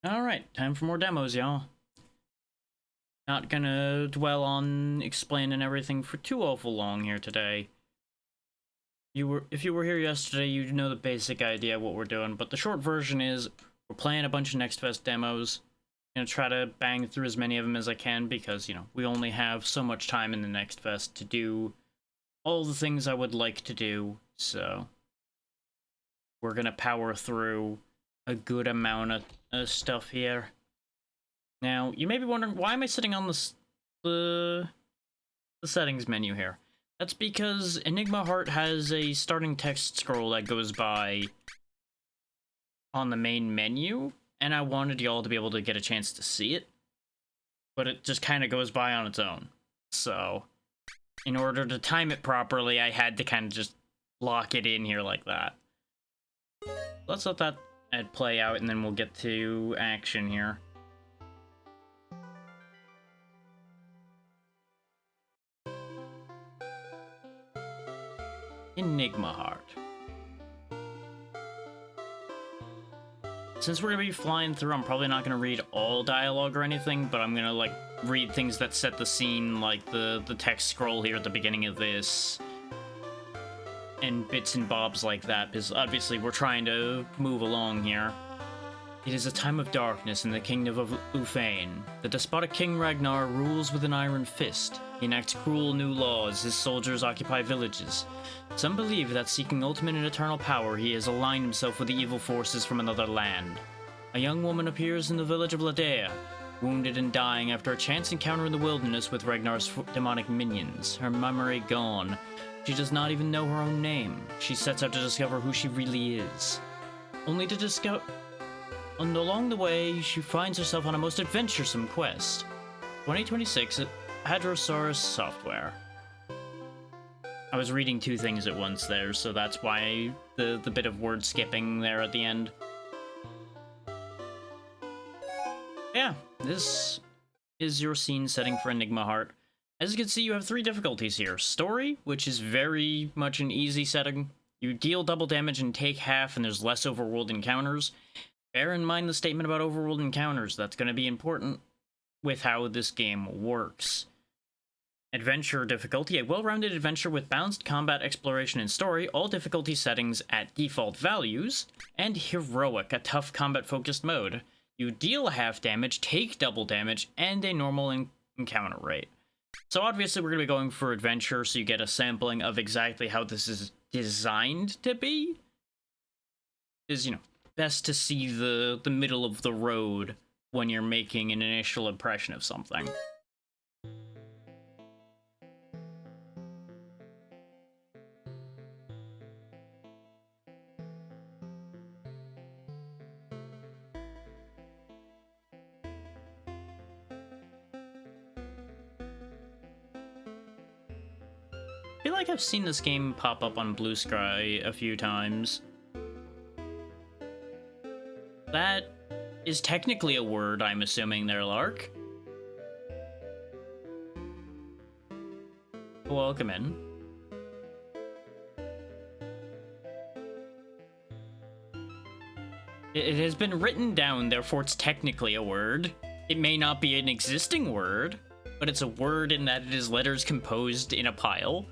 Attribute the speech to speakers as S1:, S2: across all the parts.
S1: Alright, time for more demos, y'all. Not gonna dwell on explaining everything for too awful long here today. If you were here yesterday, you'd know the basic idea of what we're doing, but the short version is we're playing a bunch of Next Fest demos. Gonna try to bang through as many of them as I can because, you know, we only have so much time in the Next Fest to do all the things I would like to do, so we're gonna power through a good amount of stuff here. Now, you may be wondering, why am I sitting on the settings menu here? That's because Enigma Heart has a starting text scroll that goes by on the main menu, and I wanted y'all to be able to get a chance to see it, but it just kind of goes by on its own. So, in order to time it properly, I had to kind of just lock it in here like that. Let's let that ad play out, and then we'll get to action here. Enigma Heart. Since we're gonna be flying through, I'm probably not gonna read all dialogue or anything, but I'm gonna, like, read things that set the scene, like the text scroll here at the beginning of this, and bits and bobs like that, because obviously we're trying to move along here. It is a time of darkness in the kingdom of Ufane. The despotic King Ragnar rules with an iron fist. He enacts cruel new laws, his soldiers occupy villages. Some believe that seeking ultimate and eternal power, he has aligned himself with the evil forces from another land. A young woman appears in the village of Ladea, wounded and dying after a chance encounter in the wilderness with Ragnar's demonic minions, her memory gone. She does not even know her own name. She sets out to discover who she really is. Only to discover... And along the way, she finds herself on a most adventuresome quest. 2026 Hadrosaurus Software. I was reading two things at once there, so that's why the bit of word skipping there at the end. Yeah, this is your scene setting for Enigma Heart. As you can see, you have three difficulties here. Story, which is very much an easy setting. You deal double damage and take half, and there's less overworld encounters. Bear in mind the statement about overworld encounters. That's going to be important with how this game works. Adventure difficulty, a well-rounded adventure with balanced combat, exploration, and story, all difficulty settings at default values. And heroic, a tough combat-focused mode. You deal half damage, take double damage, and a normal encounter rate. So obviously we're going to be going for adventure, so you get a sampling of exactly how this is designed to be. Is, you know, best to see the middle of the road when you're making an initial impression of something. I feel like I've seen this game pop up on Blue Sky a few times. That is technically a word, I'm assuming there, Lark. Welcome in. It has been written down, therefore it's technically a word. It may not be an existing word, but it's a word in that it is letters composed in a pile.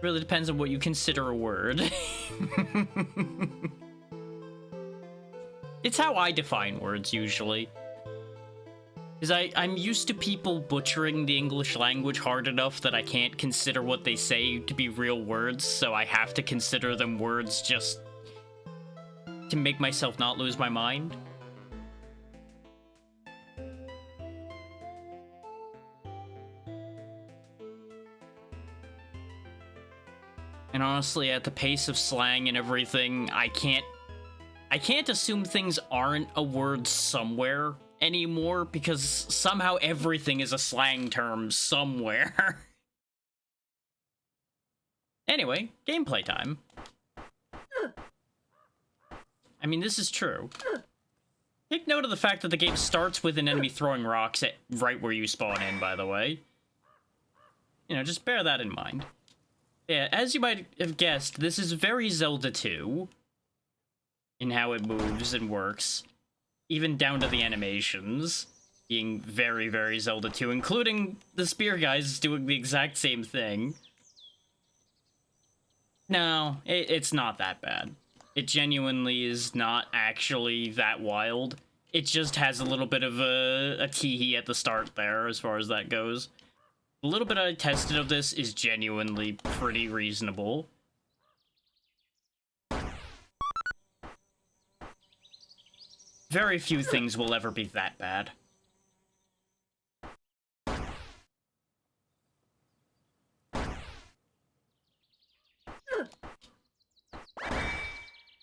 S1: Really depends on what you consider a word. It's how I define words, usually. Because I'm used to people butchering the English language hard enough that I can't consider what they say to be real words, so I have to consider them words just to make myself not lose my mind. And honestly, at the pace of slang and everything, I can't assume things aren't a word somewhere anymore, because somehow everything is a slang term somewhere. Anyway, gameplay time. I mean, this is true. Take note of the fact that the game starts with an enemy throwing rocks at right where you spawn in, by the way. you know, just bear that in mind. Yeah, as you might have guessed, this is very Zelda 2 in how it moves and works, even down to the animations being very, very Zelda 2, including the spear guys doing the exact same thing. No, it's not that bad. It genuinely is not actually that wild. It just has a little bit of a tee-hee at the start there, as far as that goes. The little bit I tested of this is genuinely pretty reasonable. Very few things will ever be that bad.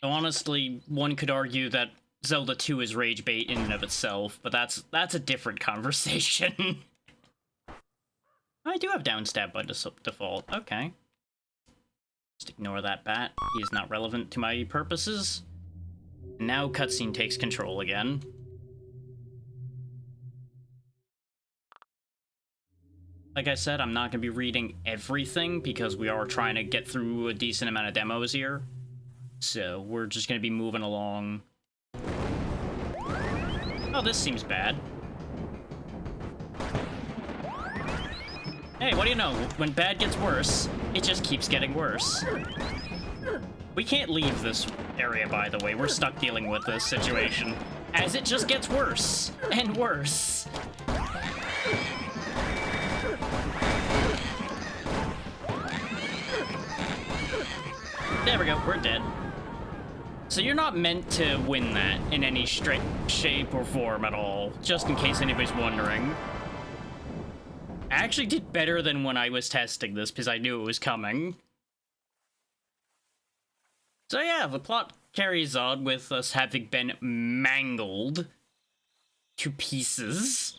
S1: So honestly, one could argue that Zelda 2 is rage bait in and of itself, but that's a different conversation. I do have downstab by default. Okay. Just ignore that bat. He is not relevant to my purposes. And now cutscene takes control again. Like I said, I'm not going to be reading everything because we are trying to get through a decent amount of demos here. So we're just going to be moving along. Oh, this seems bad. Hey, what do you know? When bad gets worse, it just keeps getting worse. We can't leave this area, by the way. We're stuck dealing with this situation, as it just gets worse and worse. There we go, we're dead. So you're not meant to win that in any shape or form at all, just in case anybody's wondering. I actually did better than when I was testing this, because I knew it was coming. So yeah, the plot carries on with us having been mangled to pieces.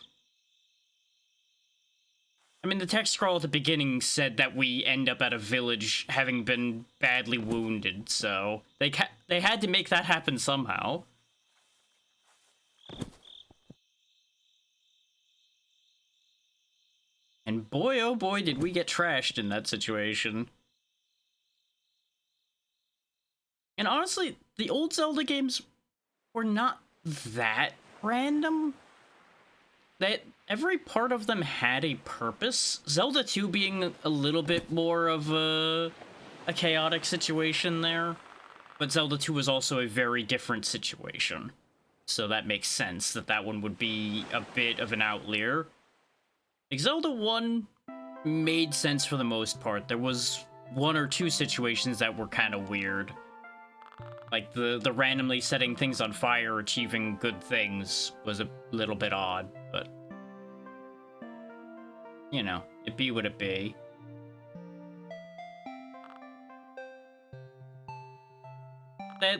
S1: I mean, the text scroll at the beginning said that we end up at a village having been badly wounded, so they had to make that happen somehow. And boy, oh boy, did we get trashed in that situation. And honestly, the old Zelda games were not that random. Every part of them had a purpose. Zelda 2 being a little bit more of a chaotic situation there. But Zelda 2 was also a very different situation. So that makes sense that that one would be a bit of an outlier. Like, Zelda 1 made sense for the most part. There was one or two situations that were kind of weird. Like, the randomly setting things on fire, achieving good things was a little bit odd, but... you know, it be what it be.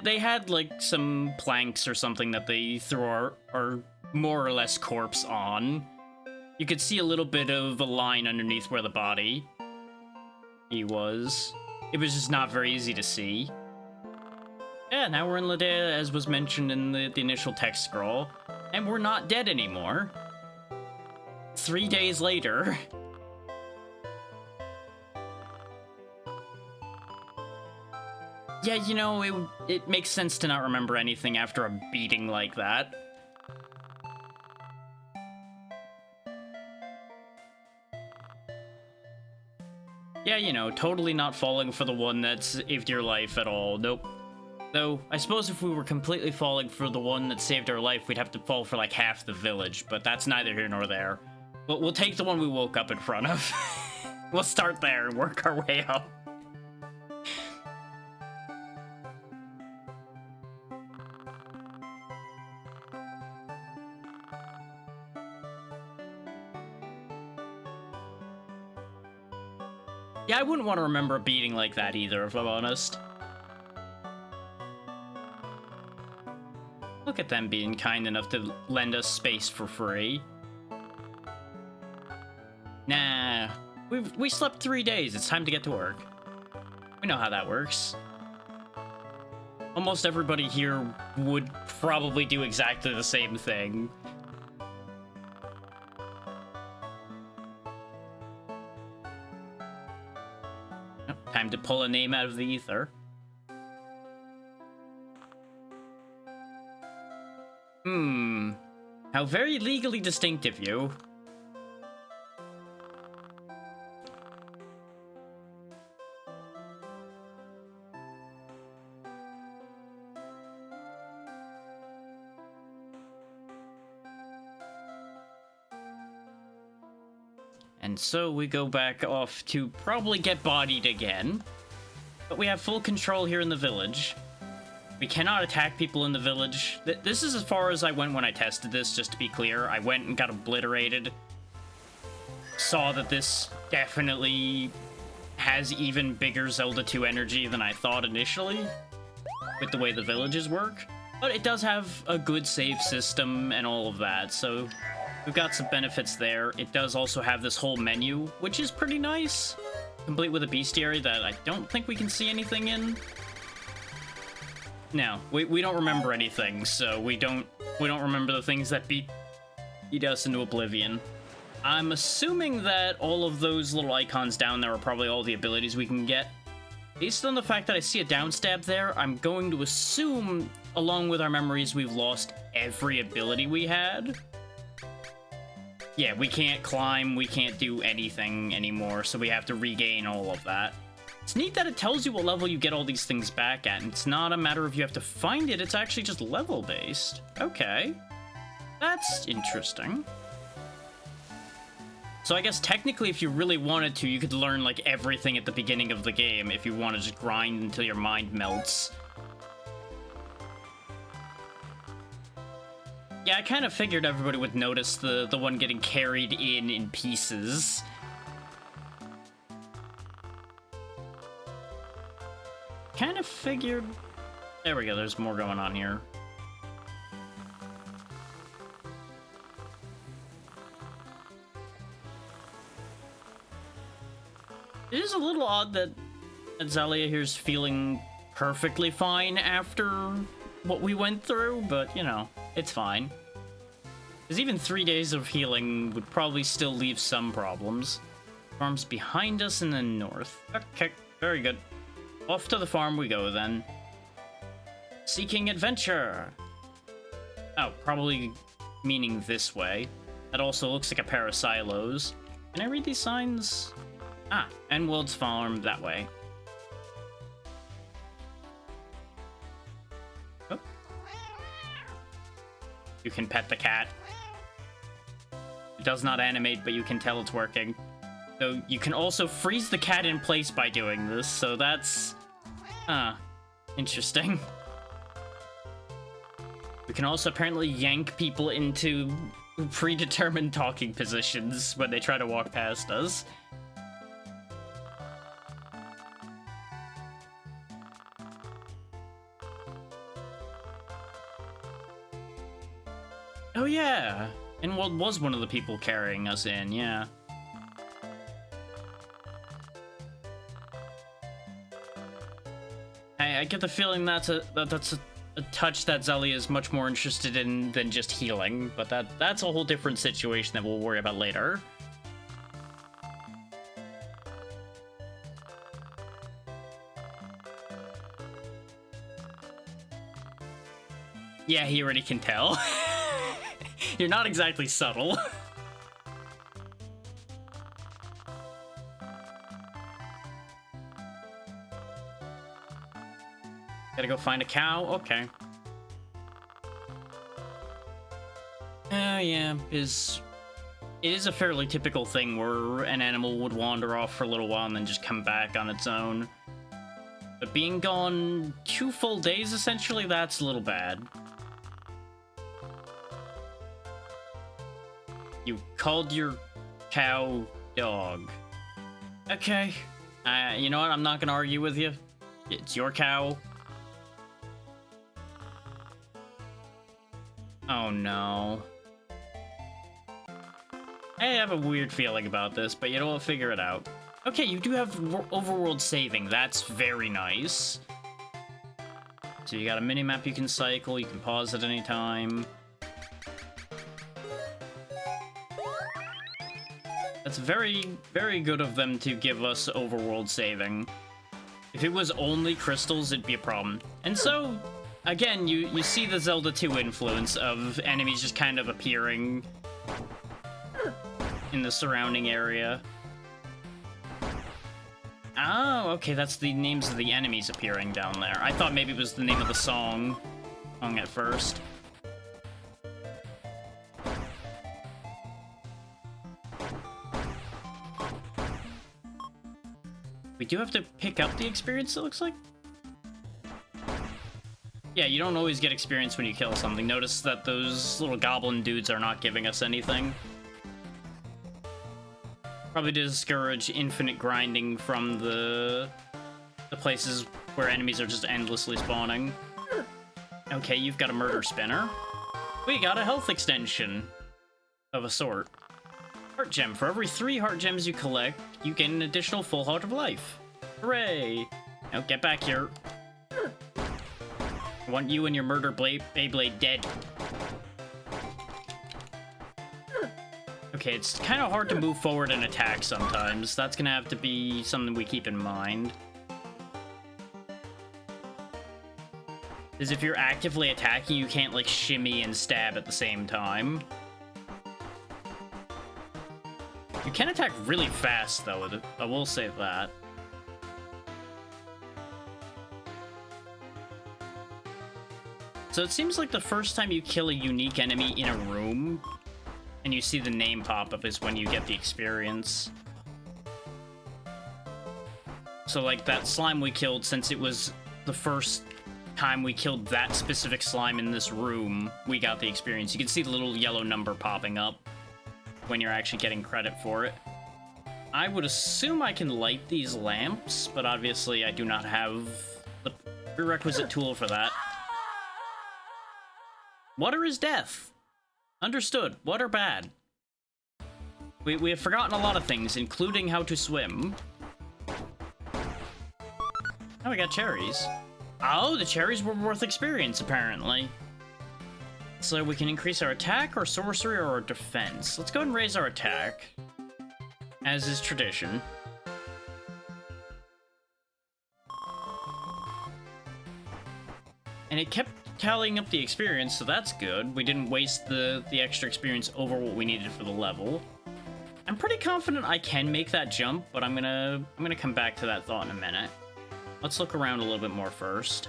S1: They had, like, some planks or something that they threw our more or less corpse on. You could see a little bit of a line underneath where the body he was. It was just not very easy to see. Yeah, now we're in Ladea, as was mentioned in the initial text scroll, and we're not dead anymore. 3 days later. Yeah, you know, it makes sense to not remember anything after a beating like that. Yeah, you know, totally not falling for the one that saved your life at all. Nope. Though, I suppose if we were completely falling for the one that saved our life, we'd have to fall for like half the village, but that's neither here nor there. But we'll take the one we woke up in front of. We'll start there and work our way up. Yeah, I wouldn't want to remember a beating like that either, if I'm honest. Look at them being kind enough to lend us space for free. Nah, we slept 3 days. It's time to get to work. We know how that works. Almost everybody here would probably do exactly the same thing. Time to pull a name out of the ether. How very legally distinct of you. And so we go back off to probably get bodied again. But we have full control here in the village. We cannot attack people in the village. This is as far as I went when I tested this, just to be clear. I went and got obliterated. Saw that this definitely has even bigger Zelda 2 energy than I thought initially, with the way the villages work. But it does have a good save system and all of that, so we've got some benefits there. It does also have this whole menu, which is pretty nice, complete with a bestiary that I don't think we can see anything in. No, we don't remember anything, so we don't remember the things that beat us into oblivion. I'm assuming that all of those little icons down there are probably all the abilities we can get. Based on the fact that I see a downstab there, I'm going to assume, along with our memories, we've lost every ability we had. Yeah, we can't climb, we can't do anything anymore, so we have to regain all of that. It's neat that it tells you what level you get all these things back at, and it's not a matter of you have to find it, it's actually just level-based. Okay. That's interesting. So I guess technically if you really wanted to, you could learn like everything at the beginning of the game if you want to just grind until your mind melts. Yeah, I kind of figured everybody would notice the one getting carried in pieces. Kind of figured... There we go, there's more going on here. It is a little odd that Zalia here's feeling perfectly fine after what we went through, but, you know, it's fine. Because even 3 days of healing would probably still leave some problems. Farm's behind us in the north. Okay, very good. Off to the farm we go, then. Seeking adventure! Oh, probably meaning this way. That also looks like a pair of silos. Can I read these signs? Ah, Enwold's farm that way. Oh. You can pet the cat. It does not animate, but you can tell it's working. So you can also freeze the cat in place by doing this, so that's... interesting. We can also apparently yank people into predetermined talking positions when they try to walk past us. Oh yeah, Enwold was one of the people carrying us in, yeah. I get the feeling that's a touch that Zelda is much more interested in than just healing, but that's a whole different situation that we'll worry about later. Yeah, he already can tell. You're not exactly subtle. Gotta go find a cow? Okay. Yeah, it is a fairly typical thing where an animal would wander off for a little while and then just come back on its own. But being gone 2 full days, essentially, that's a little bad. You called your cow dog. Okay. You know what? I'm not gonna argue with you. It's your cow. Oh no. I have a weird feeling about this, but you know what? Figure it out. Okay, you do have overworld saving. That's very nice. So you got a mini-map you can cycle. You can pause at any time. That's very, very good of them to give us overworld saving. If it was only crystals, it'd be a problem. And so, again, you see the Zelda 2 influence of enemies just kind of appearing in the surrounding area. Oh, okay, that's the names of the enemies appearing down there. I thought maybe it was the name of the song at first. We do have to pick up the experience, it looks like. Yeah, you don't always get experience when you kill something. Notice that those little goblin dudes are not giving us anything. Probably to discourage infinite grinding from the places where enemies are just endlessly spawning. Okay, you've got a murder spinner. We got a health extension of a sort. Heart gem. For every 3 heart gems you collect, you gain an additional full heart of life. Hooray! Now get back here. I want you and your murder Beyblade dead. Okay, it's kind of hard to move forward and attack sometimes. That's gonna have to be something we keep in mind. Is if you're actively attacking, you can't, like, shimmy and stab at the same time. You can attack really fast, though. I will say that. So it seems like the first time you kill a unique enemy in a room, and you see the name pop up, is when you get the experience. So, like, that slime we killed, since it was the first time we killed that specific slime in this room, we got the experience. You can see the little yellow number popping up when you're actually getting credit for it. I would assume I can light these lamps, but obviously I do not have the prerequisite tool for that. Water is death. Understood. Water bad. We have forgotten a lot of things, including how to swim. Oh, we got cherries. Oh, the cherries were worth experience, apparently. So we can increase our attack, our sorcery, or our defense. Let's go ahead and raise our attack, as is tradition. And it kept tallying up the experience, so that's good. We didn't waste the extra experience over what we needed for the level. I'm pretty confident I can make that jump, but I'm gonna come back to that thought in a minute. Let's look around a little bit more first.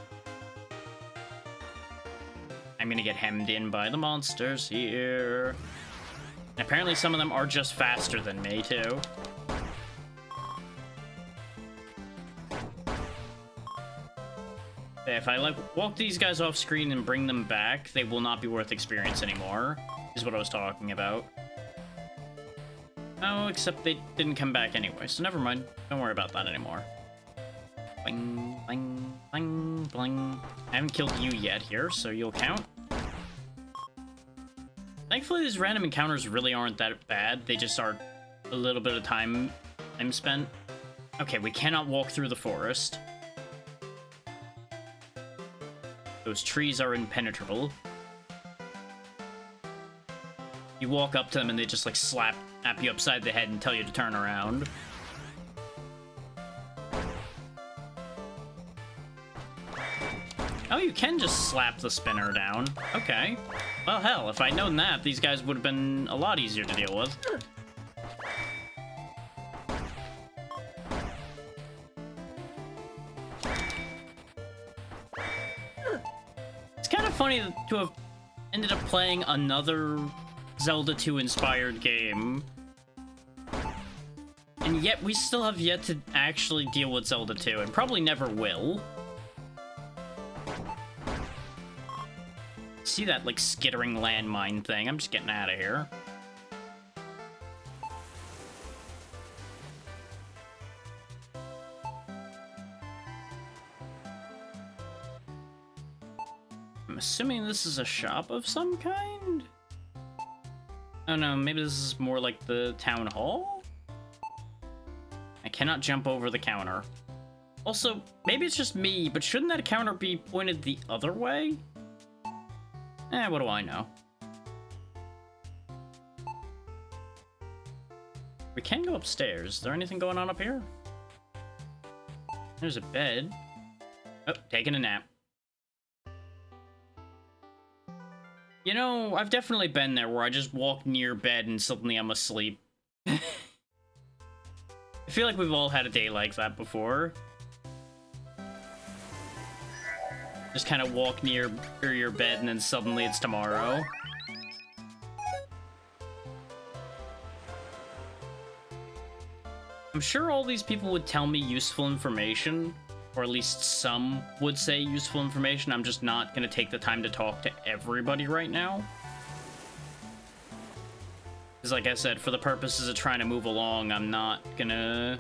S1: I'm gonna get hemmed in by the monsters here. And apparently some of them are just faster than me, too. If I, like, walk these guys off screen and bring them back, they will not be worth experience anymore, is what I was talking about. Oh, except they didn't come back anyway, so never mind. Don't worry about that anymore. Bling, bling, bling, bling. I haven't killed you yet here, so you'll count. Thankfully, these random encounters really aren't that bad. They just are a little bit of time spent. Okay, we cannot walk through the forest. Those trees are impenetrable. You walk up to them and they just, like, slap you upside the head and tell you to turn around. Oh, you can just slap the spinner down. Okay. Well, hell, if I'd known that, these guys would have been a lot easier to deal with. It's kind of funny to have ended up playing another Zelda 2 inspired game, and yet we still have yet to actually deal with Zelda 2, and probably never will. See that, like, skittering landmine thing? I'm just getting out of here. I'm assuming this is a shop of some kind? Oh no, maybe this is more like the town hall? I cannot jump over the counter. Also, maybe it's just me, but shouldn't that counter be pointed the other way? What do I know? We can go upstairs. Is there anything going on up here? There's a bed. Oh, taking a nap. You know, I've definitely been there where I just walk near bed and suddenly I'm asleep. I feel like we've all had a day like that before. Just kind of walk near your bed and then suddenly it's tomorrow. I'm sure all these people would tell me useful information, or at least some would say useful information. I'm just not gonna take the time to talk to everybody right now. Because like I said, for the purposes of trying to move along, I'm not gonna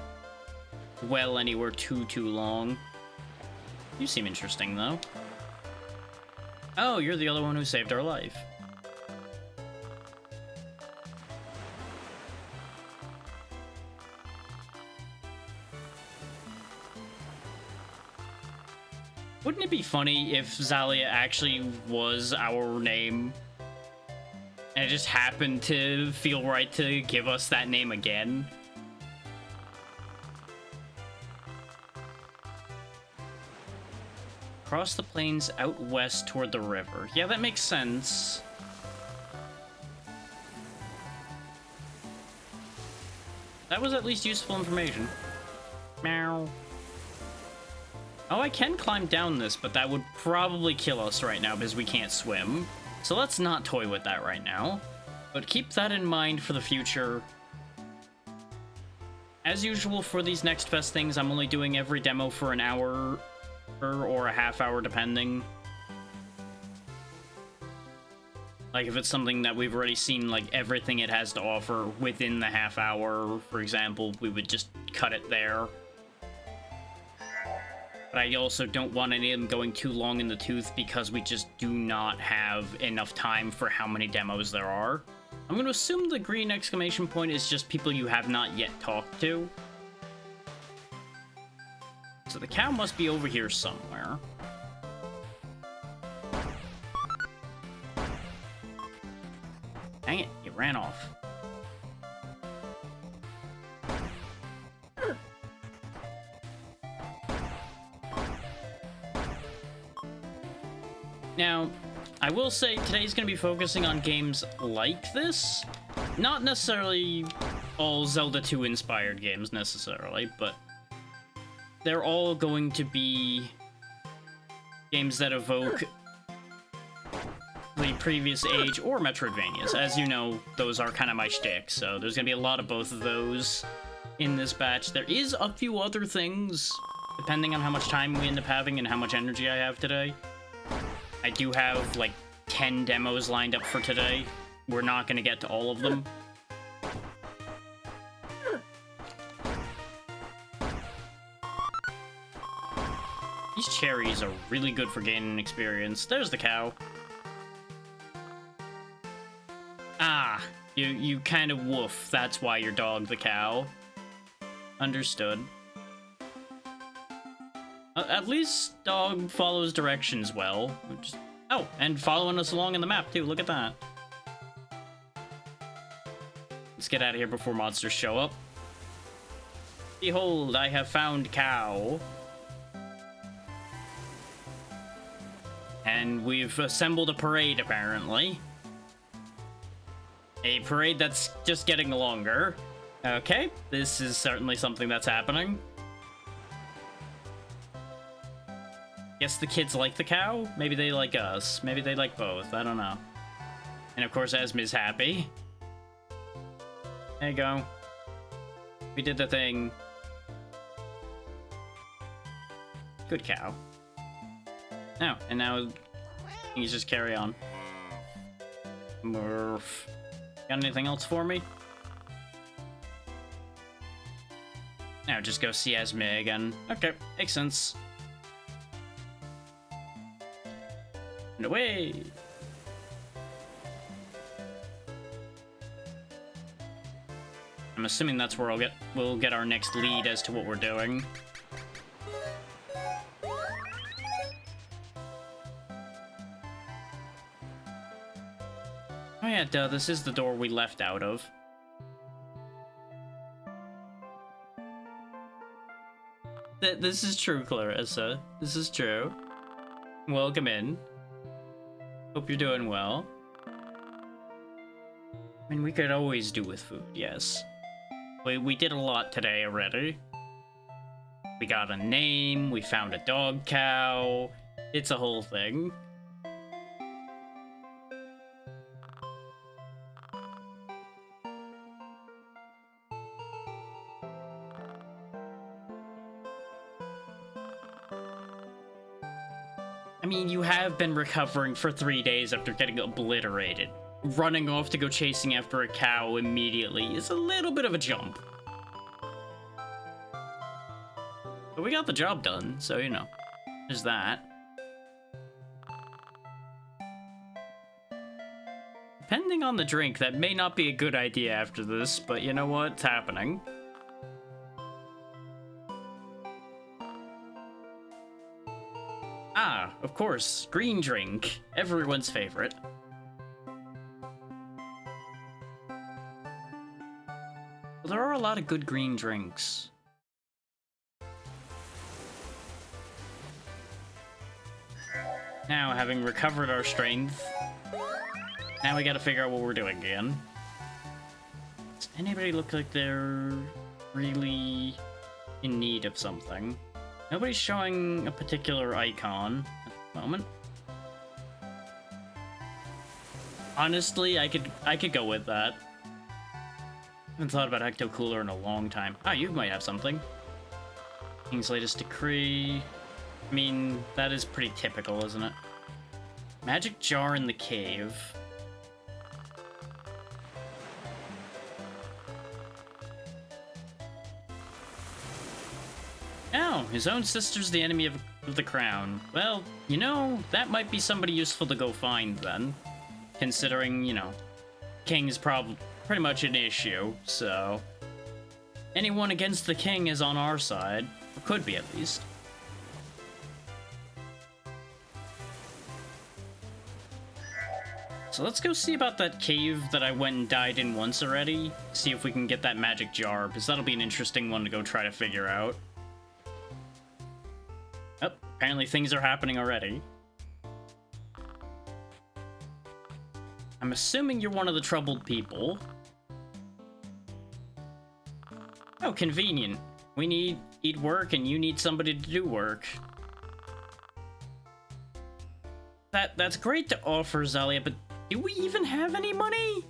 S1: dwell anywhere too long. You seem interesting, though. Oh, you're the other one who saved our life. Wouldn't it be funny if Zalia actually was our name? And it just happened to feel right to give us that name again? Across the plains out west toward the river. Yeah, that makes sense. That was at least useful information. Meow. Oh, I can climb down this, but that would probably kill us right now because we can't swim. So let's not toy with that right now. But keep that in mind for the future. As usual for these Next Fest things, I'm only doing every demo for an hour or a half hour, depending. Like, if it's something that we've already seen, like, everything it has to offer within the half hour, for example, we would just cut it there. But I also don't want any of them going too long in the tooth because we just do not have enough time for how many demos there are. I'm going to assume the green exclamation point is just people you have not yet talked to. So the cow must be over here somewhere. Dang it, it ran off. Now, I will say today's going to be focusing on games like this. Not necessarily all Zelda 2 inspired games necessarily, but they're all going to be games that evoke the previous age or Metroidvanias. As you know, those are kind of my shtick, so there's going to be a lot of both of those in this batch. There is a few other things, depending on how much time we end up having and how much energy I have today. I do have, like, 10 demos lined up for today. We're not going to get to all of them. These cherries are really good for gaining experience. There's the cow. Ah, you kind of woof. That's why your dog the cow. Understood. At least dog follows directions well. Oh, and following us along in the map, too. Look at that. Let's get out of here before monsters show up. Behold, I have found cow. And we've assembled a parade, apparently. A parade that's just getting longer. Okay, this is certainly something that's happening. Guess the kids like the cow? Maybe they like us. Maybe they like both. I don't know. And of course, Esme's happy. There you go. We did the thing. Good cow. Oh, and now you just carry on. Murph. Got anything else for me? Now just go see Esme again. Okay, makes sense. And away! I'm assuming that's where we'll get our next lead as to what we're doing. Oh yeah, duh, this is the door we left out of. This is true, Clarissa. This is true. Welcome in. Hope you're doing well. I mean, we could always do with food, yes. We did a lot today already. We got a name, we found a dog cow. It's a whole thing. I mean, you have been recovering for 3 days after getting obliterated. Running off to go chasing after a cow immediately is a little bit of a jump. But we got the job done, so you know, there's that. Depending on the drink, that may not be a good idea after this, but you know what? It's happening. Ah, of course, green drink. Everyone's favorite. Well, there are a lot of good green drinks. Now, having recovered our strength, now we gotta figure out what we're doing again. Does anybody look like they're really in need of something? Nobody's showing a particular icon at the moment. Honestly, I could go with that. Haven't thought about Ecto Cooler in a long time. Ah, you might have something. King's latest decree. I mean, that is pretty typical, isn't it? Magic jar in the cave. Oh, his own sister's the enemy of the crown. Well, you know, that might be somebody useful to go find then. Considering, you know, king is pretty much an issue, so... anyone against the king is on our side. Or could be, at least. So let's go see about that cave that I went and died in once already. See if we can get that magic jar, because that'll be an interesting one to go try to figure out. Oh, apparently things are happening already. I'm assuming you're one of the troubled people. Oh, convenient. We need work and you need somebody to do work. That's great to offer, Zalia, but do we even have any money?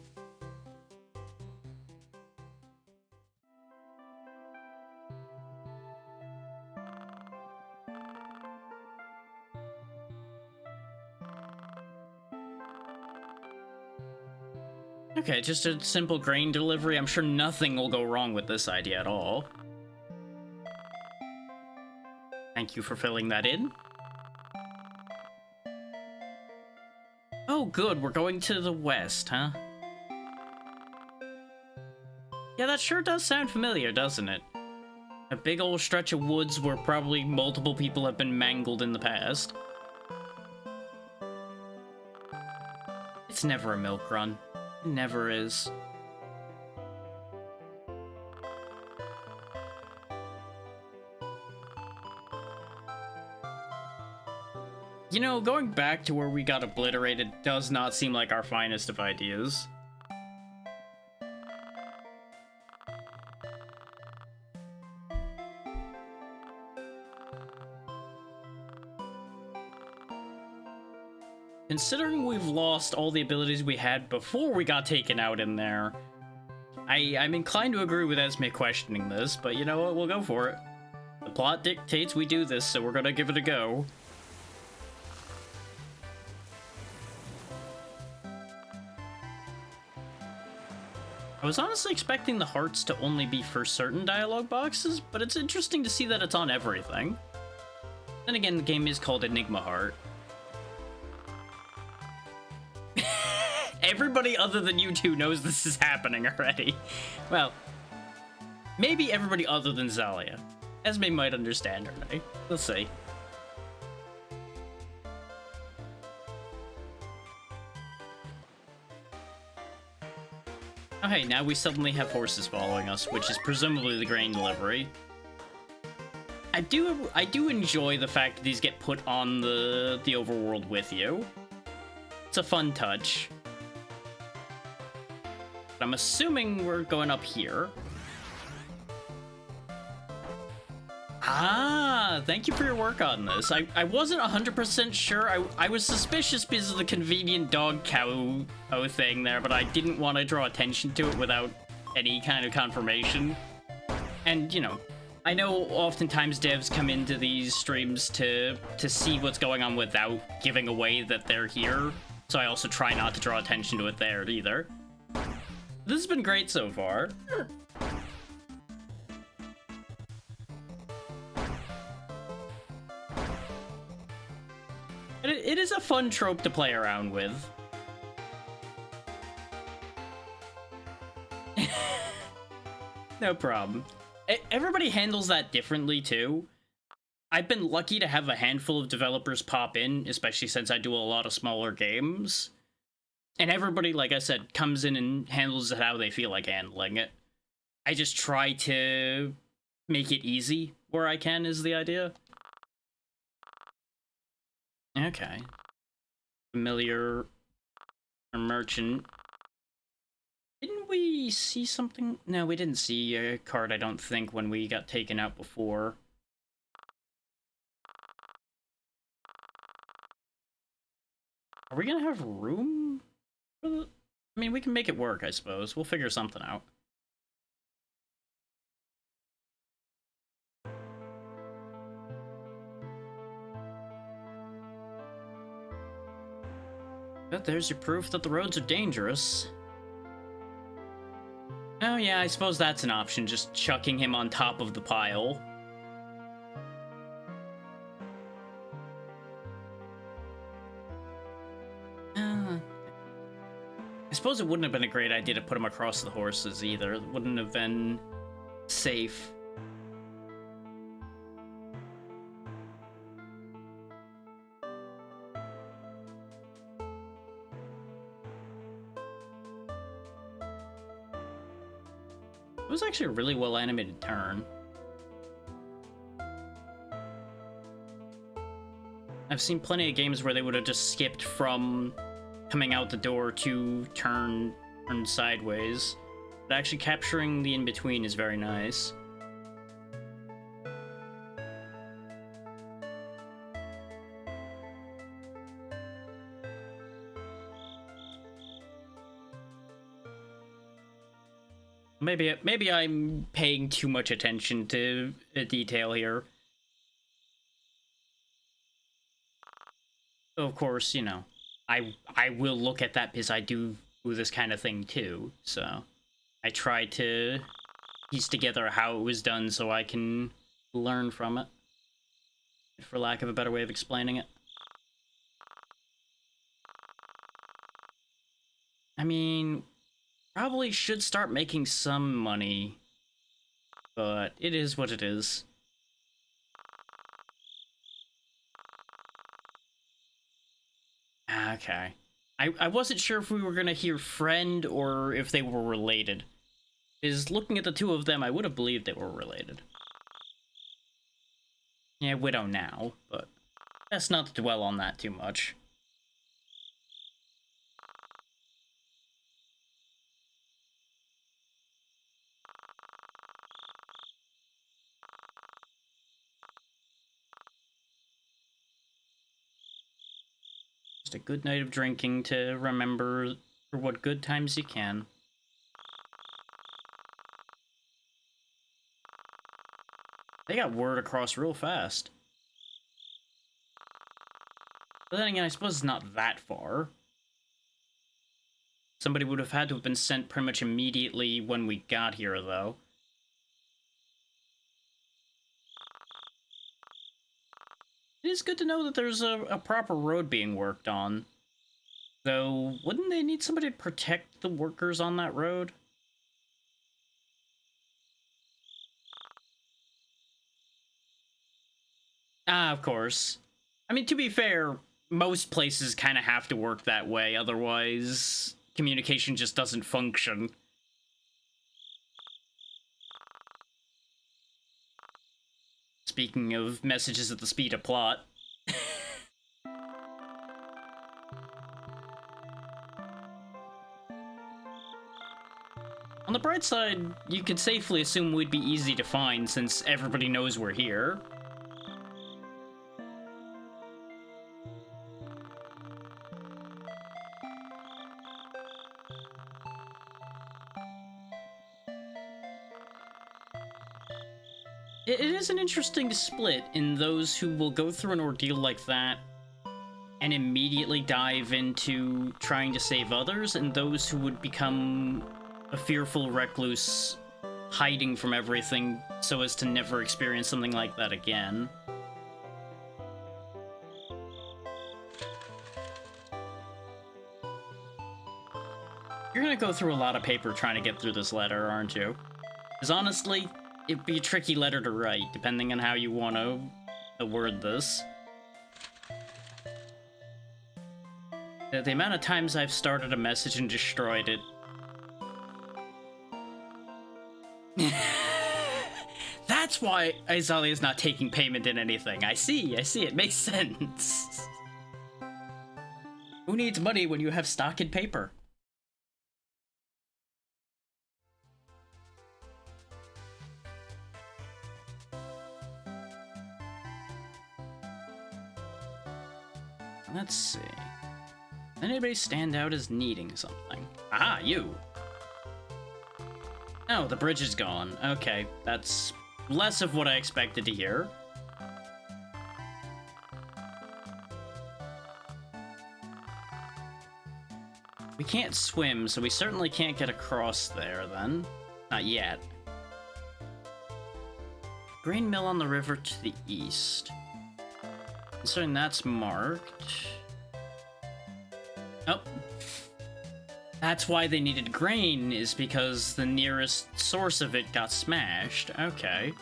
S1: Okay, just a simple grain delivery. I'm sure nothing will go wrong with this idea at all. Thank you for filling that in. Oh, good. We're going to the west, huh? Yeah, that sure does sound familiar, doesn't it? A big old stretch of woods where probably multiple people have been mangled in the past. It's never a milk run. It never is. You know, going back to where we got obliterated does not seem like our finest of ideas. Considering we've lost all the abilities we had before we got taken out in there, I'm inclined to agree with Esme questioning this, but you know what, we'll go for it. The plot dictates we do this, so we're gonna give it a go. I was honestly expecting the hearts to only be for certain dialogue boxes, but it's interesting to see that it's on everything. Then again, the game is called Enigma Heart. Everybody other than you two knows this is happening already. Well, maybe everybody other than Zalia. Esme might understand already. We'll see. Oh hey, now we suddenly have horses following us, which is presumably the grain delivery. I do enjoy the fact that these get put on the overworld with you. It's a fun touch. But I'm assuming we're going up here. Ah, thank you for your work on this. I wasn't 100% sure. I was suspicious because of the convenient dog cow thing there, but I didn't want to draw attention to it without any kind of confirmation. And, you know, I know oftentimes devs come into these streams to see what's going on without giving away that they're here, so I also try not to draw attention to it there either. This has been great so far. It is a fun trope to play around with. No problem. Everybody handles that differently too. I've been lucky to have a handful of developers pop in, especially since I do a lot of smaller games. And everybody, like I said, comes in and handles it how they feel like handling it. I just try to make it easy where I can, is the idea. Okay. Familiar merchant. Didn't we see something? No, we didn't see a card, I don't think, when we got taken out before. Are we gonna have room? I mean, we can make it work, I suppose. We'll figure something out. But there's your proof that the roads are dangerous. Oh yeah, I suppose that's an option, just chucking him on top of the pile. I suppose it wouldn't have been a great idea to put him across the horses either. It wouldn't have been safe. It was actually a really well animated turn. I've seen plenty of games where they would have just skipped from coming out the door to turn sideways. But actually capturing the in-between is very nice. Maybe I'm paying too much attention to detail here. Of course, you know, I will look at that because I do this kind of thing too, so I try to piece together how it was done so I can learn from it, for lack of a better way of explaining it. I mean, probably should start making some money, but it is what it is. Okay. I wasn't sure if we were gonna hear friend or if they were related. Is looking at the two of them, I would have believed they were related. Yeah, widow now, but let's not dwell on that too much. Just a good night of drinking to remember for what good times you can. They got word across real fast. But then again, I suppose it's not that far. Somebody would have had to have been sent pretty much immediately when we got here, though. It is good to know that there's a proper road being worked on. Though, wouldn't they need somebody to protect the workers on that road? Ah, of course. I mean, to be fair, most places kind of have to work that way, otherwise communication just doesn't function. Speaking of messages at the speed of plot. On the bright side, you could safely assume we'd be easy to find since everybody knows we're here. It is an interesting split in those who will go through an ordeal like that and immediately dive into trying to save others, and those who would become a fearful recluse hiding from everything so as to never experience something like that again. You're gonna go through a lot of paper trying to get through this letter, aren't you? Because honestly, it'd be a tricky letter to write, depending on how you want to word this. The amount of times I've started a message and destroyed it. That's why Azalea's not taking payment in anything. I see, it makes sense. Who needs money when you have stock in paper? Let's see. Anybody stand out as needing something? Aha, you! Oh, the bridge is gone. Okay, that's less of what I expected to hear. We can't swim, so we certainly can't get across there, then. Not yet. Grain mill on the river to the east. Considering that's marked... Oh. That's why they needed grain, is because the nearest source of it got smashed. Okay.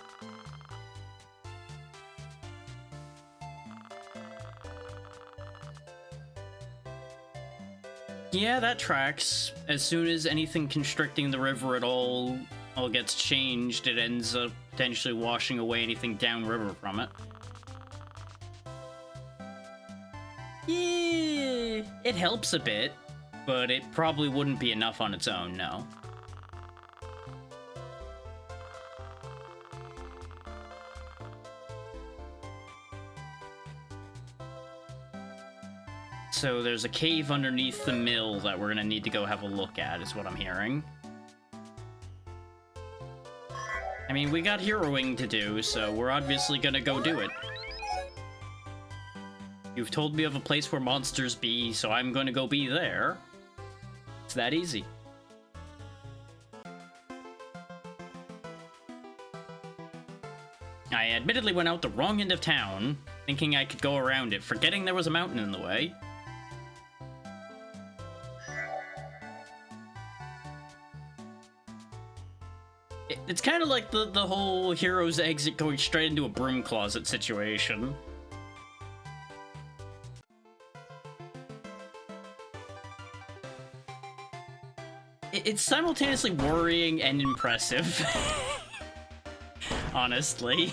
S1: Yeah, that tracks. As soon as anything constricting the river at all gets changed, it ends up potentially washing away anything downriver from it. Yeah, it helps a bit, but it probably wouldn't be enough on its own, no. So there's a cave underneath the mill that we're gonna need to go have a look at, is what I'm hearing. I mean, we got heroing to do, so we're obviously gonna go do it. You've told me of a place where monsters be, so I'm gonna go be there. It's that easy. I admittedly went out the wrong end of town, thinking I could go around it, forgetting there was a mountain in the way. It's kind of like the whole hero's exit going straight into a broom closet situation. It's simultaneously worrying and impressive. Honestly.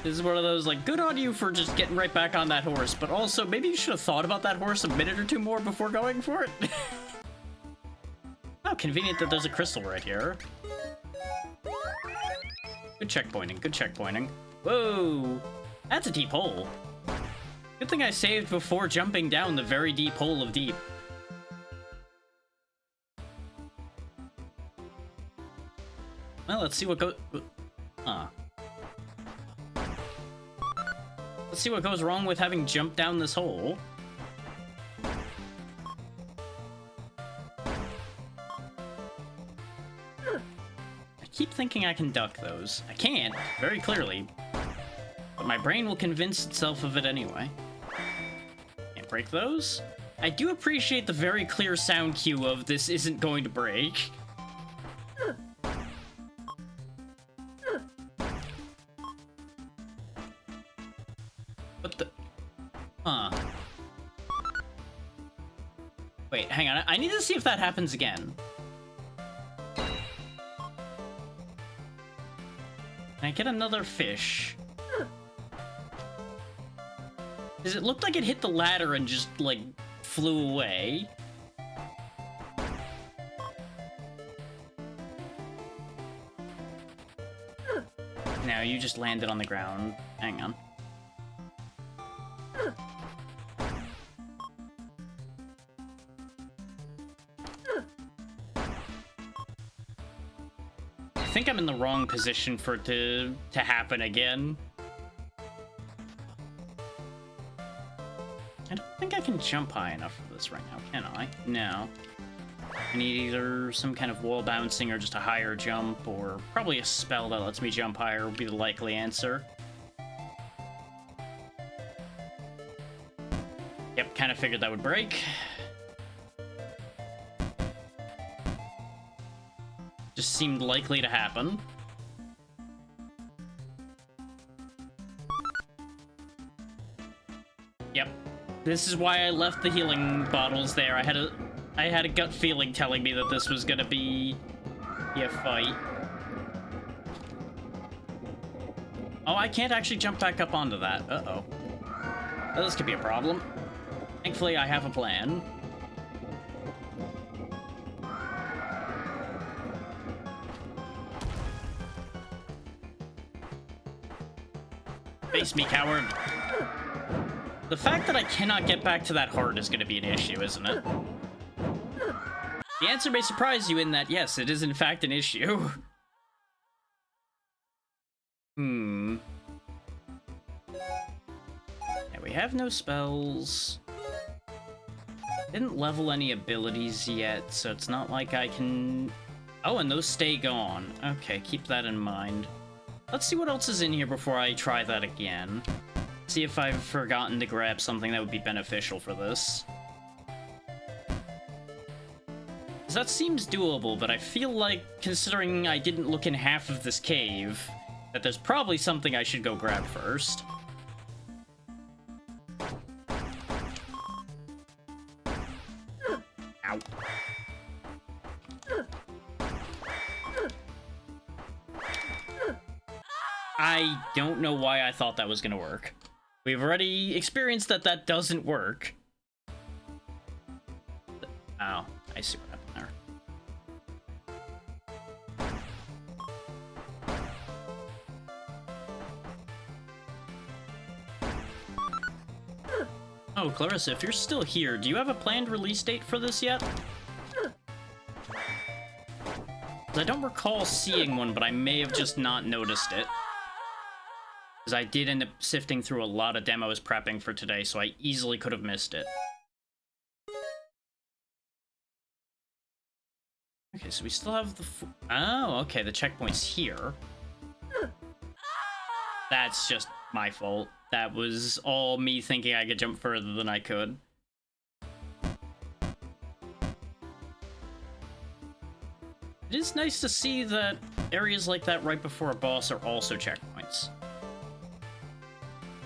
S1: This is one of those, like, good on you for just getting right back on that horse, but also, maybe you should have thought about that horse a minute or two more before going for it. Oh, convenient that there's a crystal right here. Good checkpointing, good checkpointing. Whoa! That's a deep hole. Good thing I saved before jumping down the very deep hole of deep. Well, let's see what goes... Let's see what goes wrong with having jumped down this hole. I keep thinking I can duck those. I can't, very clearly. But my brain will convince itself of it anyway. Can't break those? I do appreciate the very clear sound cue of this isn't going to break. What the... Huh. Wait, hang on. I need to see if that happens again. Can I get another fish? Because it looked like it hit the ladder and just, like, flew away. Now you just landed on the ground. Hang on. I think I'm in the wrong position for it to happen again. I don't think I can jump high enough for this right now, can I? No. I need either some kind of wall bouncing or just a higher jump, or probably a spell that lets me jump higher would be the likely answer. Yep, kind of figured that would break. Just seemed likely to happen. Yep. This is why I left the healing bottles there. I had a gut feeling telling me that this was gonna be a fight. Oh, I can't actually jump back up onto that. Uh-oh. Oh, this could be a problem. Thankfully, I have a plan. Face me, coward. The fact that I cannot get back to that heart is going to be an issue, isn't it? The answer may surprise you in that, yes, it is in fact an issue. Yeah, we have no spells. Didn't level any abilities yet, so it's not like I can... Oh, and those stay gone. Okay, keep that in mind. Let's see what else is in here before I try that again. See if I've forgotten to grab something that would be beneficial for this. That seems doable, but I feel like, considering I didn't look in half of this cave, that there's probably something I should go grab first. Ow. I don't know why I thought that was gonna work. We've already experienced that that doesn't work. Oh, I see what happened there. Oh, Clarissa, if you're still here, do you have a planned release date for this yet? I don't recall seeing one, but I may have just not noticed it. Because I did end up sifting through a lot of demos prepping for today, so I easily could have missed it. Okay, so we still have the... Oh, okay, the checkpoint's here. That's just my fault. That was all me thinking I could jump further than I could. It is nice to see that areas like that right before a boss are also checkpoints.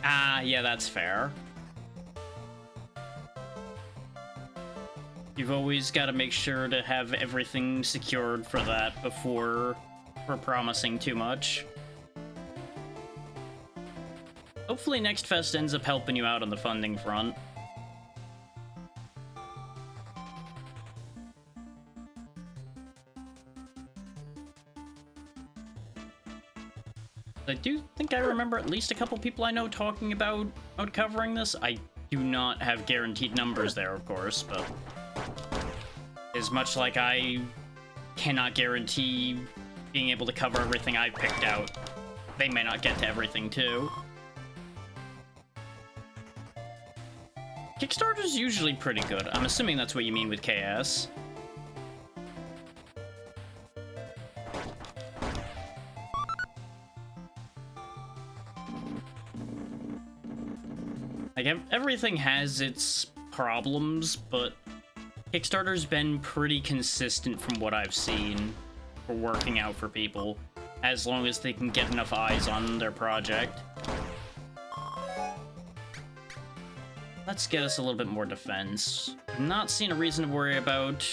S1: Ah, yeah, that's fair. You've always got to make sure to have everything secured for that before we're promising too much. Hopefully Next Fest ends up helping you out on the funding front. I do think I remember at least a couple people I know talking about covering this. I do not have guaranteed numbers there, of course, but as much like I cannot guarantee being able to cover everything I've picked out, they may not get to everything too. Kickstarter's usually pretty good. I'm assuming that's what you mean with KS. Like, everything has its problems, but Kickstarter's been pretty consistent from what I've seen for working out for people, as long as they can get enough eyes on their project. Let's get us a little bit more defense. I'm not seeing a reason to worry about.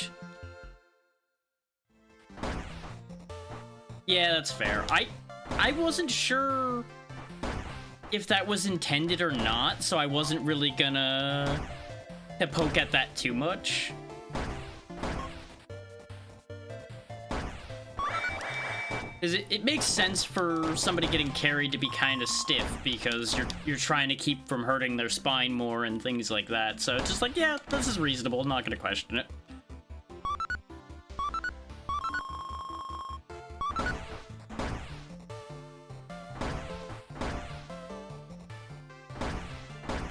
S1: Yeah, that's fair. I wasn't sure if that was intended or not, so I wasn't really gonna poke at that too much. Because it makes sense for somebody getting carried to be kind of stiff because you're trying to keep from hurting their spine more and things like that. So it's just like, yeah, this is reasonable. I'm not gonna question it.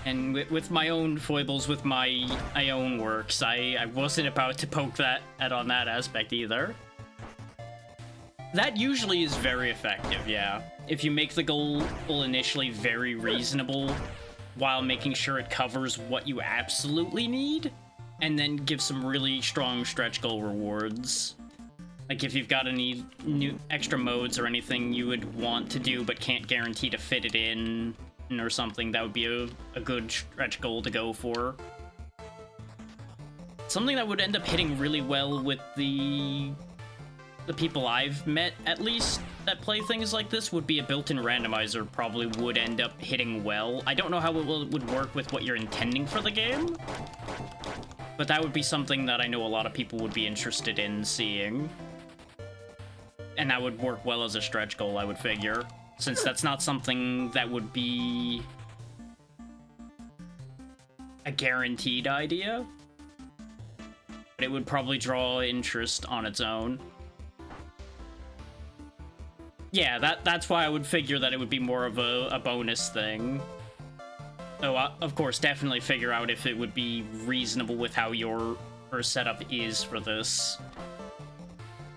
S1: And with my own foibles, with my own works, I wasn't about to poke on that aspect either. That usually is very effective, yeah. If you make the goal initially very reasonable, while making sure it covers what you absolutely need, and then give some really strong stretch goal rewards. Like if you've got any new extra modes or anything you would want to do but can't guarantee to fit it in or something, that would be a good stretch goal to go for. Something that would end up hitting really well with the people I've met, at least, that play things like this would be a built-in randomizer. Probably would end up hitting well. I don't know how it would work with what you're intending for the game, but that would be something that I know a lot of people would be interested in seeing. And that would work well as a stretch goal, I would figure, since that's not something that would be a guaranteed idea, but it would probably draw interest on its own. Yeah, that's why I would figure that it would be more of a bonus thing. So, of course, definitely figure out if it would be reasonable with how your setup is for this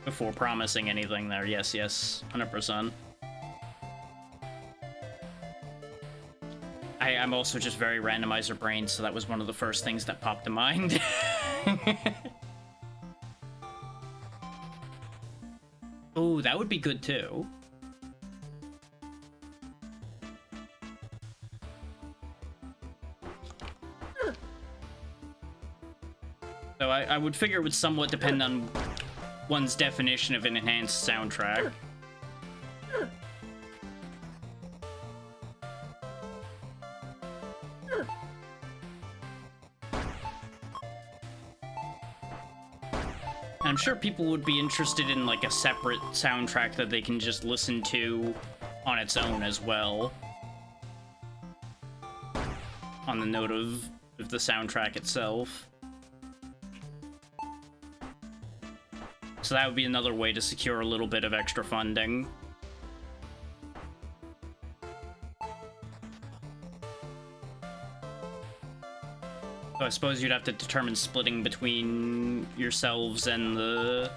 S1: before promising anything there. Yes, 100%. I'm also just very randomizer brained, so that was one of the first things that popped to mind. Oh, that would be good too. So I would figure it would somewhat depend on one's definition of an enhanced soundtrack. I'm sure people would be interested in like a separate soundtrack that they can just listen to on its own as well. On the note of the soundtrack itself. So that would be another way to secure a little bit of extra funding. So I suppose you'd have to determine splitting between yourselves and the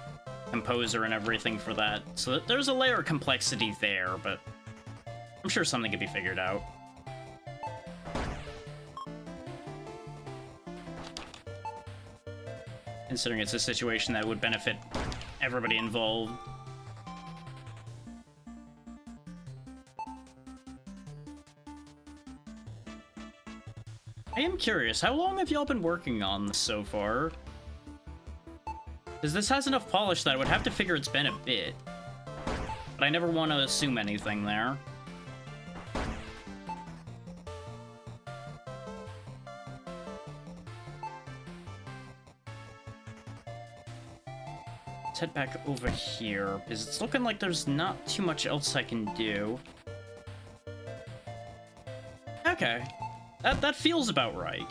S1: composer and everything for that. So there's a layer of complexity there, but I'm sure something could be figured out. Considering it's a situation that would benefit everybody involved. I am curious, how long have y'all been working on this so far? Because this has enough polish that I would have to figure it's been a bit. But I never want to assume anything there. Let's head back over here, because it's looking like there's not too much else I can do. Okay. That feels about right.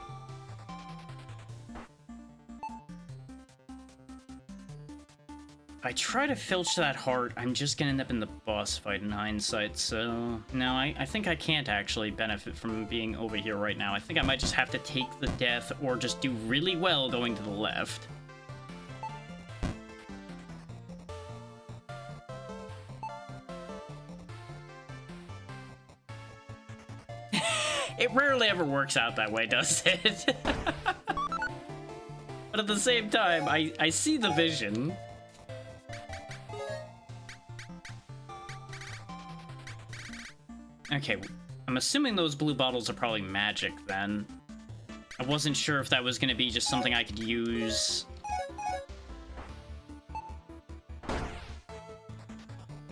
S1: If I try to filch that heart, I'm just gonna end up in the boss fight in hindsight, so... No, I think I can't actually benefit from being over here right now. I think I might just have to take the death or just do really well going to the left. It rarely ever works out that way, does it? But at the same time, I see the vision. Okay, I'm assuming those blue bottles are probably magic then. I wasn't sure if that was going to be just something I could use.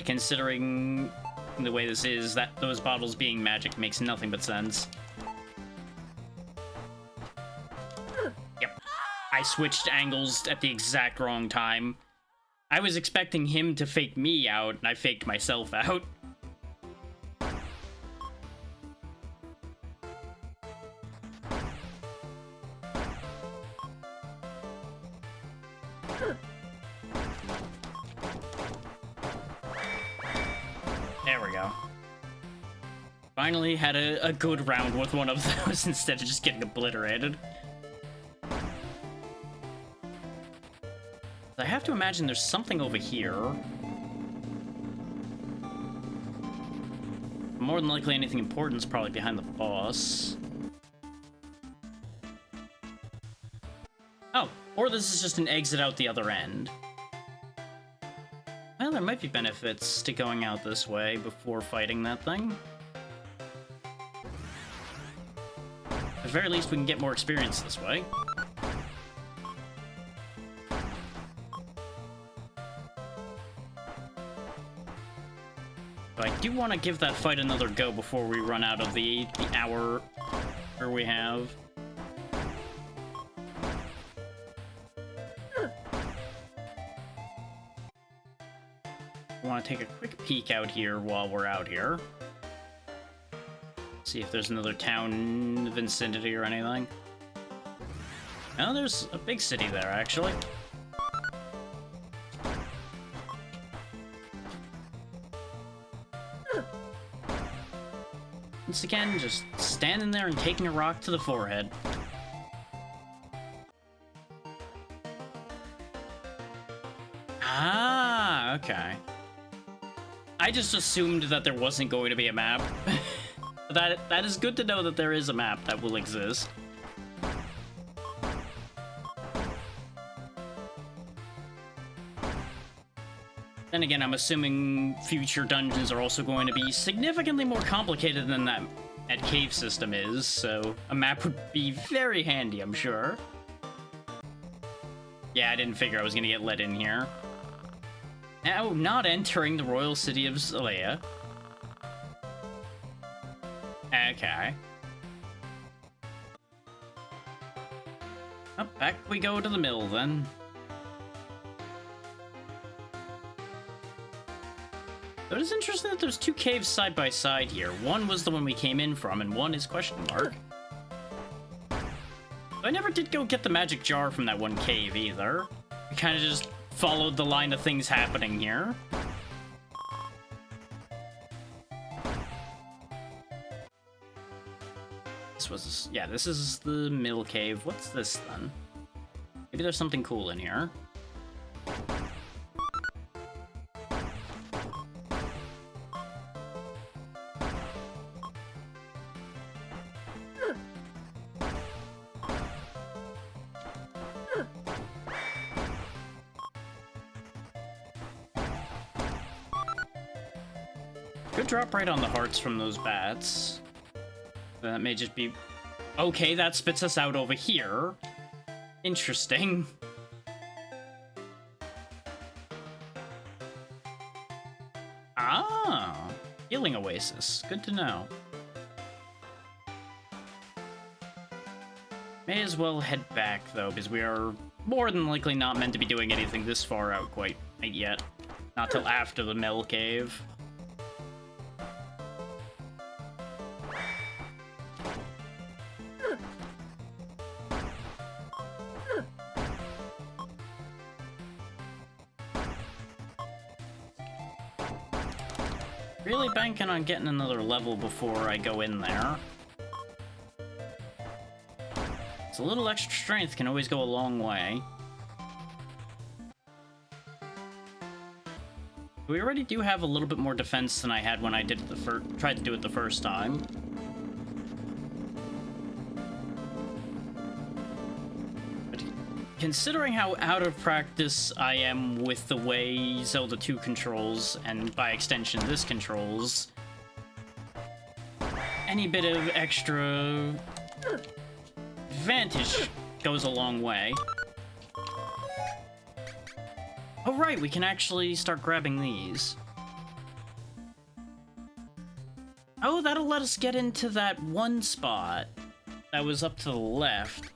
S1: Considering the way this is, that those bottles being magic makes nothing but sense. Yep. I switched angles at the exact wrong time. I was expecting him to fake me out, and I faked myself out. There we go. Finally had a good round with one of those instead of just getting obliterated. I have to imagine there's something over here. More than likely anything important is probably behind the boss. Oh, or this is just an exit out the other end. Well, there might be benefits to going out this way before fighting that thing. At the very least, we can get more experience this way. But I do want to give that fight another go before we run out of the hour we have. I want to take a quick peek out here while we're out here. See if there's another town in the vicinity or anything. Oh, there's a big city there, actually. Once again, just standing there and taking a rock to the forehead. Ah, okay. I just assumed that there wasn't going to be a map. That is good to know that there is a map that will exist. Then again, I'm assuming future dungeons are also going to be significantly more complicated than that cave system is, so a map would be very handy, I'm sure. Yeah, I didn't figure I was gonna get let in here. Now, not entering the royal city of Zelda. Okay. Oh, back we go to the mill, then. So it is interesting that there's two caves side by side here. One was the one we came in from, and one is question mark. I never did go get the magic jar from that one cave, either. We kind of just followed the line of things happening here. This is the mill cave. What's this, then? Maybe there's something cool in here. Could drop right on the hearts from those bats. That may just be... Okay, that spits us out over here. Interesting. Ah! Healing oasis. Good to know. May as well head back, though, because we are more than likely not meant to be doing anything this far out quite yet. Not till after the mill cave. Really banking on getting another level before I go in there. So a little extra strength can always go a long way. We already do have a little bit more defense than I had when I did it tried to do it the first time. But considering how out of practice I am with the way Zelda 2 controls, and by extension this controls, any bit of extra advantage goes a long way. Oh, right, we can actually start grabbing these. Oh, that'll let us get into that one spot that was up to the left.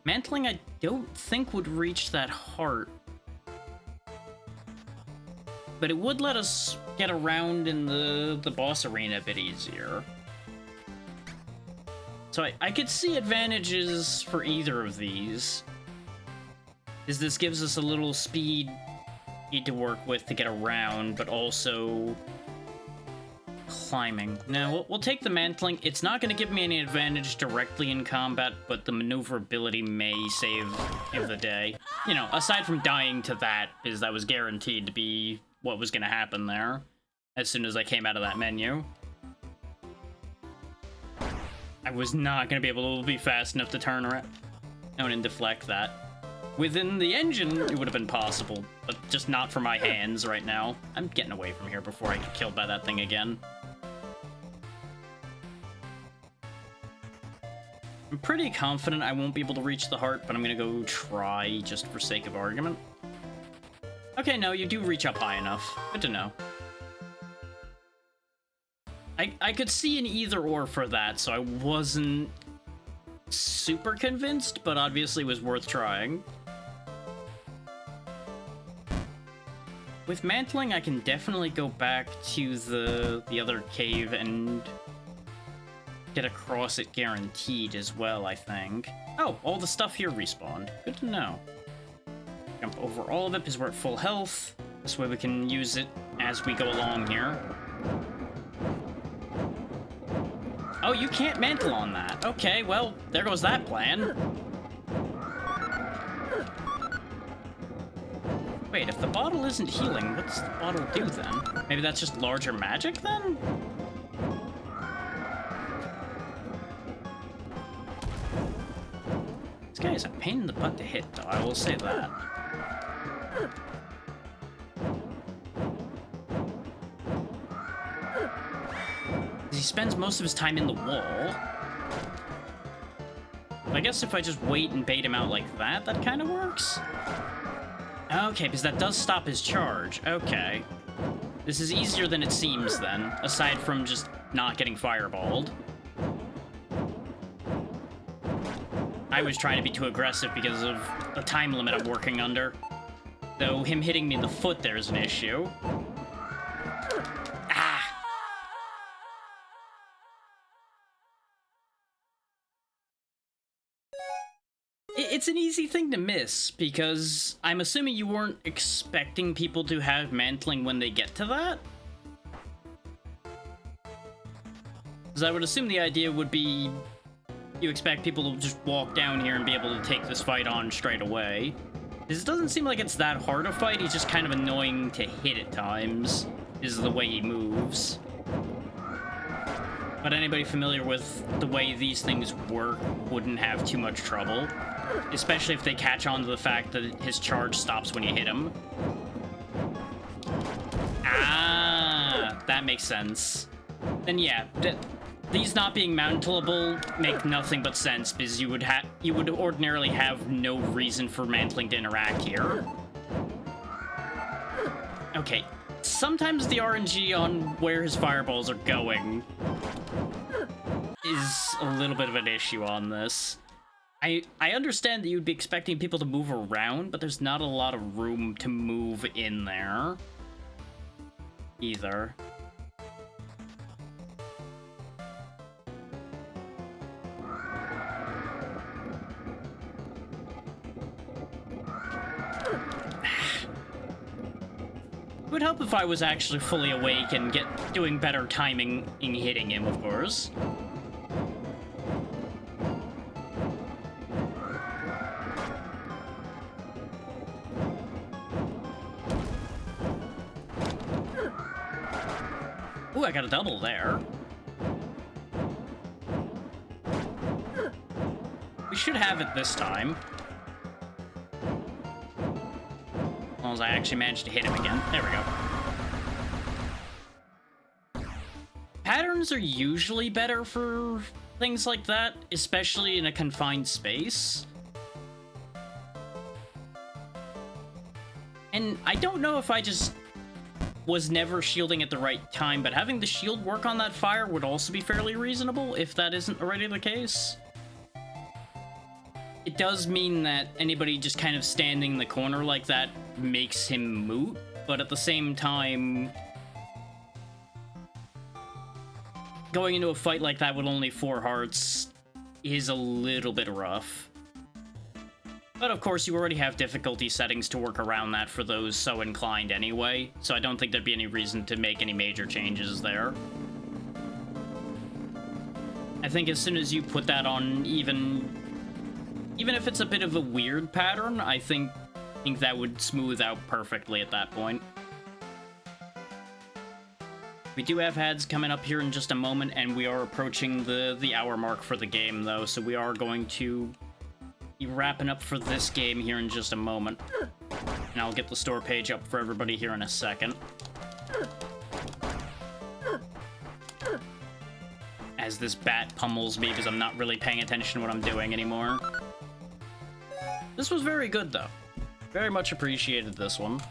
S1: Mantling, I don't think would reach that heart. But it would let us get around in the boss arena a bit easier. So I could see advantages for either of these. Is this gives us a little speed to work with to get around, but also climbing. Now, we'll take the mantling. It's not going to give me any advantage directly in combat, but the maneuverability may save the day. You know, aside from dying to that, because that was guaranteed to be what was going to happen there as soon as I came out of that menu. I was not going to be able to be fast enough to turn around and deflect that. Within the engine, it would have been possible, but just not for my hands right now. I'm getting away from here before I get killed by that thing again. I'm pretty confident I won't be able to reach the heart, but I'm going to go try just for sake of argument. Okay, no, you do reach up high enough. Good to know. I could see an either or for that, so I wasn't super convinced, but obviously was worth trying. With mantling, I can definitely go back to the other cave and get across it guaranteed as well, I think. Oh, all the stuff here respawned. Good to know. Jump over all of it because we're at full health. This way we can use it as we go along here. Oh, you can't mantle on that. Okay, well, there goes that plan. Wait, if the bottle isn't healing, what's the bottle do then? Maybe that's just larger magic then? This guy is a pain in the butt to hit, though, I will say that. He spends most of his time in the wall. I guess if I just wait and bait him out like that, that kind of works? Okay, because that does stop his charge. Okay. This is easier than it seems, then, aside from just not getting fireballed. I was trying to be too aggressive because of the time limit I'm working under. Though him hitting me in the foot there is an issue. Ah! It's an easy thing to miss, because I'm assuming you weren't expecting people to have mantling when they get to that? Because I would assume the idea would be you expect people to just walk down here and be able to take this fight on straight away. Because it doesn't seem like it's that hard a fight, he's just kind of annoying to hit at times, is the way he moves. But anybody familiar with the way these things work wouldn't have too much trouble. Especially if they catch on to the fact that his charge stops when you hit him. Ah, that makes sense. Then yeah, these not being mountable make nothing but sense, because you would ordinarily have no reason for mantling to interact here. Okay, sometimes the RNG on where his fireballs are going is a little bit of an issue on this. I understand that you'd be expecting people to move around, but there's not a lot of room to move in there either. It would help if I was actually fully awake and doing better timing in hitting him, of course. Ooh, I got a double there. We should have it this time. As long as I actually managed to hit him again. There we go. Patterns are usually better for things like that, especially in a confined space. And I don't know if I just was never shielding at the right time, but having the shield work on that fire would also be fairly reasonable if that isn't already the case. It does mean that anybody just kind of standing in the corner like that makes him moot, but at the same time, going into a fight like that with only 4 hearts is a little bit rough. But of course, you already have difficulty settings to work around that for those so inclined anyway, so I don't think there'd be any reason to make any major changes there. I think as soon as you put that on, even if it's a bit of a weird pattern, I think that would smooth out perfectly at that point. We do have ads coming up here in just a moment, and we are approaching the hour mark for the game, though, so we are going to be wrapping up for this game here in just a moment. And I'll get the store page up for everybody here in a second. As this bat pummels me because I'm not really paying attention to what I'm doing anymore. This was very good, though. Very much appreciated this one.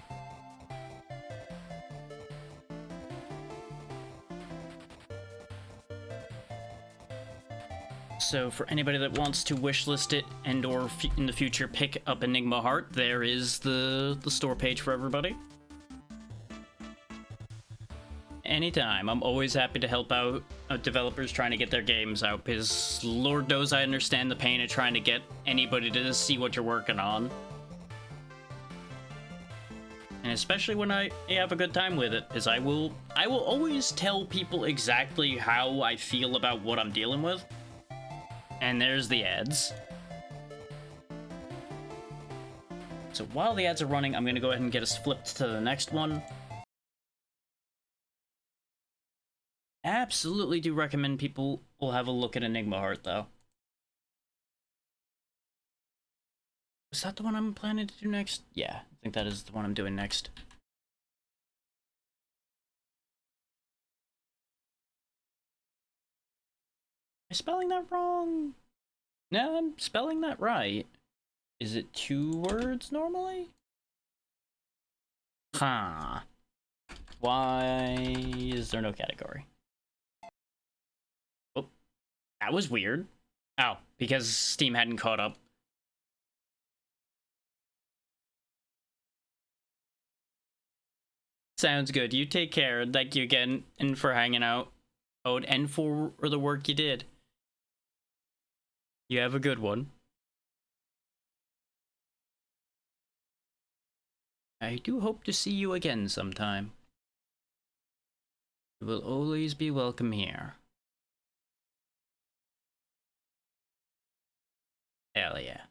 S1: So for anybody that wants to wishlist it and or in the future pick up Enigma Heart, there is the store page for everybody. Anytime. I'm always happy to help out developers trying to get their games out, because Lord knows I understand the pain of trying to get anybody to see what you're working on. And especially when I have a good time with it, because I will always tell people exactly how I feel about what I'm dealing with. And there's the ads. So while the ads are running, I'm going to go ahead and get us flipped to the next one. Absolutely do recommend people will have a look at Enigma Heart, though. Is that the one I'm planning to do next? Yeah, I think that is the one I'm doing next. Am I spelling that wrong? No, I'm spelling that right. Is it 2 words normally? Huh. Why is there no category? Oh, that was weird. Oh, because Steam hadn't caught up. Sounds good. You take care. Thank you again and for hanging out. Oh, and for the work you did. You have a good one. I do hope to see you again sometime. You will always be welcome here. Hell yeah.